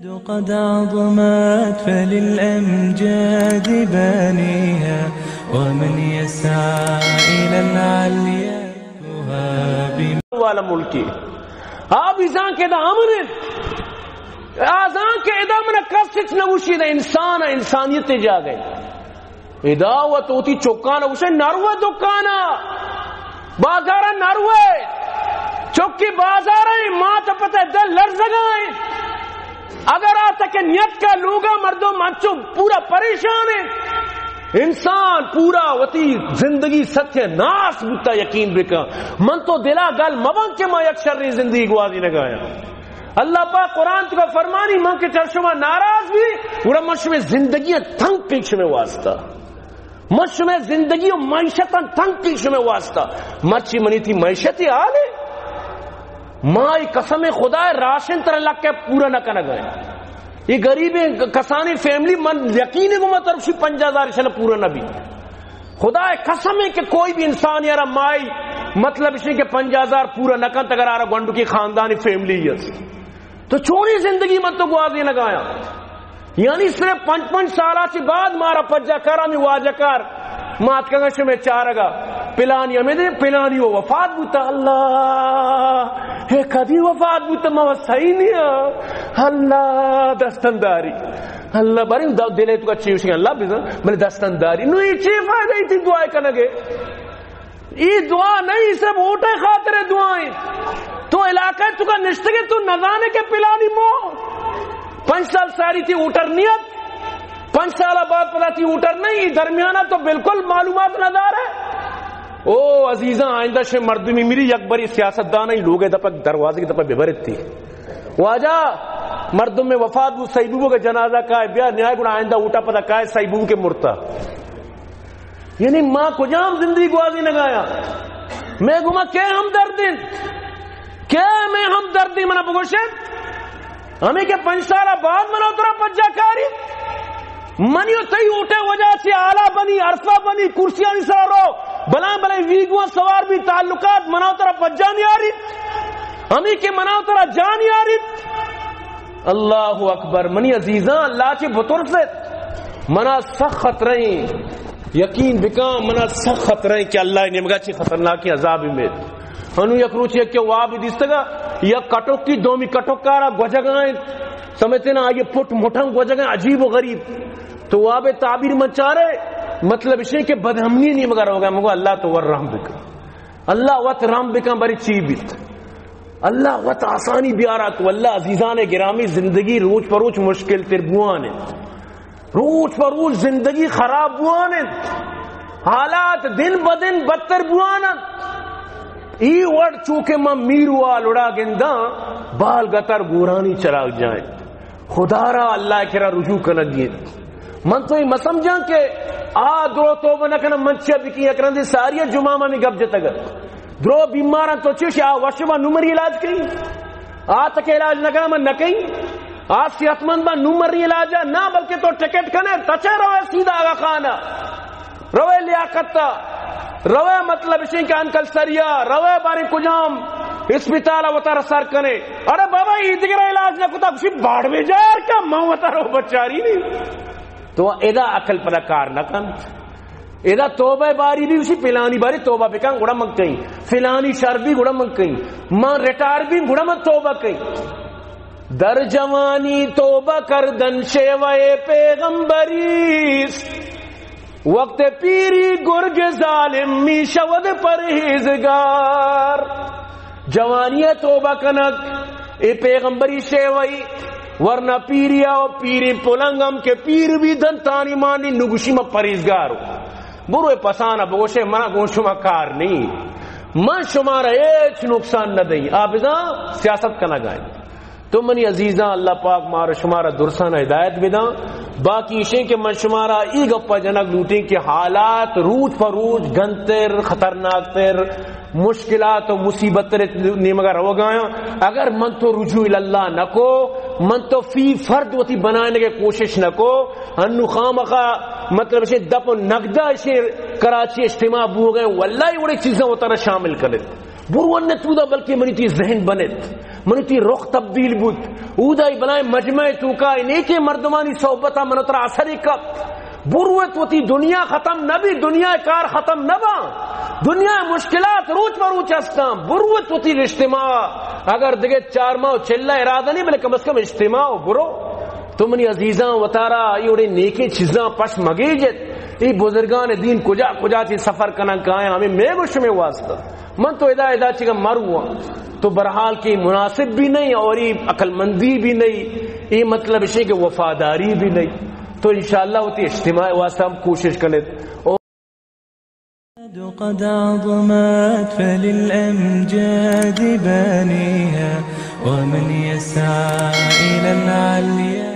قد عظمت فللأمجاد بانيها ومن يسعى إلى العليا تهاب والا ملکی آپ ازان کے دا امن آزان کے ادا من قصد نوشی دا انسان انسانیت جا گئے ادا و توتی چوکانا اسے نروے دکانا بازارا نروے چوکی بازارا ماں تا پتہ دل لرز گئے اگر آتا کہ نیت کا لوگا مردوں مانچو پورا پریشان ہے انسان پورا وتی زندگی ستیہ ناس بوتا یقین بکا من تو دلا گل مبن کے ما یک شرری زندگی گوازی نگایا اللہ پاک قرآن تو کا فرمانی من کے چرشمہ ناراض بھی وڑا مشمع زندگی تنگ پیچھ میں واسطہ مشمع زندگی و معیشت تنگ پیچھ میں واسطہ مرچی منی تھی معیشتی آلے مائی قسم خدا راشن تر اللہ کے پورا نہ کرنا گئے یہ غریب کسانی فیملی من یقین کو مطلب 50,000 شن پورا نہ بھی خدا قسم ہے کہ کوئی بھی انسان یارا مائی مطلب اس کہ 50,000 پورا نہ کر تگر آرہ گونڈو کی خاندانی فیملی ہے تو چوری زندگی من تو گوازی نہ گایا یعنی صرف 5 سالہ سے بعد مارا پجا کرا میں واجہ کر مات کنگش میں چارگا پلانی ہمیں دے پلانی وہ وفات بوتا اللہ ہے کدی وفات بوتا ماں صحیح نہیں ہے اللہ دستنداری اللہ باری دلے تو اچھی ہوشی اللہ بیزن میں دستنداری نو یہ چی فائدہ ہی تھی دعائیں کنگے یہ دعا نہیں سب اوٹے خاطر دعائیں تو علاقہ تو کا نشتگے تو نظانے کے پلانی مو 5 سال ساری تھی اوٹر نیت 5 سال بعد پتا تھی اوٹر نہیں درمیانہ تو بالکل معلومات نظار ہے او عزیزاں آئندہ شے مردمی میری یک بری سیاست دانا ہی لوگ دپک دروازے کی دپک ببرت تھی واجہ مردم میں وفات وہ سیبوبو کا جنازہ کا ہے بیا نیائے گوڑا آئندہ اوٹا پتا کا ہے سیبوبو کے مرتا یعنی ماں کجام زندگی گوازی نگایا میں گما کہ ہم دردین کہ میں ہم دردی منا بگوشت ہمیں کہ 5 سال بعد منا اترا پجا کاری منیو تی اوٹے وجہ سے آلہ بنی عرصہ بنی کرسیاں نہیں سارو بلائیں بلائیں ویگوان سوار بھی تعلقات مناو ترہ پجا نہیں آ رہی ہمیں کہ مناو ترہ جا نہیں آ رہی اللہ اکبر منی عزیزاں اللہ کے بطور سے منا سخت رہیں یقین بکاں منا سخت رہیں کہ اللہ نمگا چی خطرناکی عذاب میں ہنو یک روچی کہ واب دیستگا یا کٹوک کی دومی کٹوک کارا گوجگائیں سمجھتے نا آئیے پٹ مٹھنگ گوجگائیں عجیب و غریب تو واب تعبیر مچا رہے مطلب اس نے کہ بدہمنی نہیں مگر ہوگا مگو اللہ تو ور رحم بکا اللہ وط رحم بکا بری چی بیت اللہ وط آسانی بیارا تو اللہ عزیزان گرامی زندگی روچ پر روچ مشکل تر بوانے روچ پر روچ زندگی خراب بوانے حالات دن بدن بدتر بوانا ای وڑ چوکے ماں میروا لڑا گنداں بال گتر گورانی چراغ جائیں خدا را اللہ کرا رجوع کنگی من تو یہ مسمجھاں کہ درو توبہ نکنا منچہ بکی اکران دے ساری جمعہ میں گب جتا گا درو بیماران تو چوشی وشبہ نمری علاج کہیں تک علاج نکنا من نکیں صحت مند با نمری علاج نہ بلکہ تو ٹکٹ کنے تچے روے سیدھا آگا خانہ روے لیاقتا روے مطلب اسی کہ انکل سریا روے باری کجام اسپتالہ وطا سر کنے ارے بابا ایدگر علاج نہ کتا کسی باڑ میں جائر کا ماں وطا رو بچاری نہیں تو ادا عقل پر کار نہ کن ادا توبہ باری بھی اسی فلانی باری توبہ بکن گڑا منگ کہیں فلانی شر بھی گڑا منگ کہیں ماں ریٹار بھی گڑا منگ توبہ کہیں در جوانی توبہ کردن شیوائے پیغمبریس وقت پیری گرگ ظالم می شود پرہیزگار جوانی توبہ کنک اے پیغمبری شیوائی ورنہ پیریا و پیری پلنگم کے پیر بھی دن تانی مانی نگوشی میں پریزگار بروے پسانا بگوشے منا گوشما کار نہیں من شمارا ایچ نقصان نہ دیں آپ سیاست کا نہ گائیں تو منی عزیزاں اللہ پاک مارا شمارا درسانہ ہدایت بداں باقی شیں کہ من شمارا ای گپا جنک لوٹیں کہ حالات روز پر روز گنتر خطرناک تر مشکلات و مصیبت نیمگا رو گایا اگر من تو رجوع اللہ نہ کو من تو فی فرد وتی بنانے کے کوشش نہ کو انو خامخا مطلب اسے دپ و نگدہ اسے کراچی اجتماع بو گئے واللہ بڑی چیزیں ہوتا شامل کرے برون نے تو دا بلکہ منی تی ذہن بنت منی تی رخ تبدیل بود اودائی بنائے مجمع توکا نیکی مردمانی صحبتا منتر اثری کا بروت ہوتی دنیا ختم نبی دنیا کار ختم نبا دنیا مشکلات روچ بروچ ہستاں بروت ہوتی اجتماع اگر دگے 4 ماہ چلہ ارادہ نہیں بلے کم از کم اجتماع برو تمنی عزیزاں وطارا یہ نیکی چیزاں پش مگیجت یہ بزرگان دین کجا کجا تھی سفر کنا کائیں ہمیں میں گوش میں واسطہ من تو ادا چکا مر ہوا تو برحال کی مناسب بھی نہیں اور یہ عقل مندی بھی نہیں یہ مطلب اسے کہ وفاداری بھی نہیں تو انشاءاللہ ہوتی اجتماع واسطہ ہم کوشش کریں قد عظمت فللأمجاد بانيها ومن يسعى إلى العليا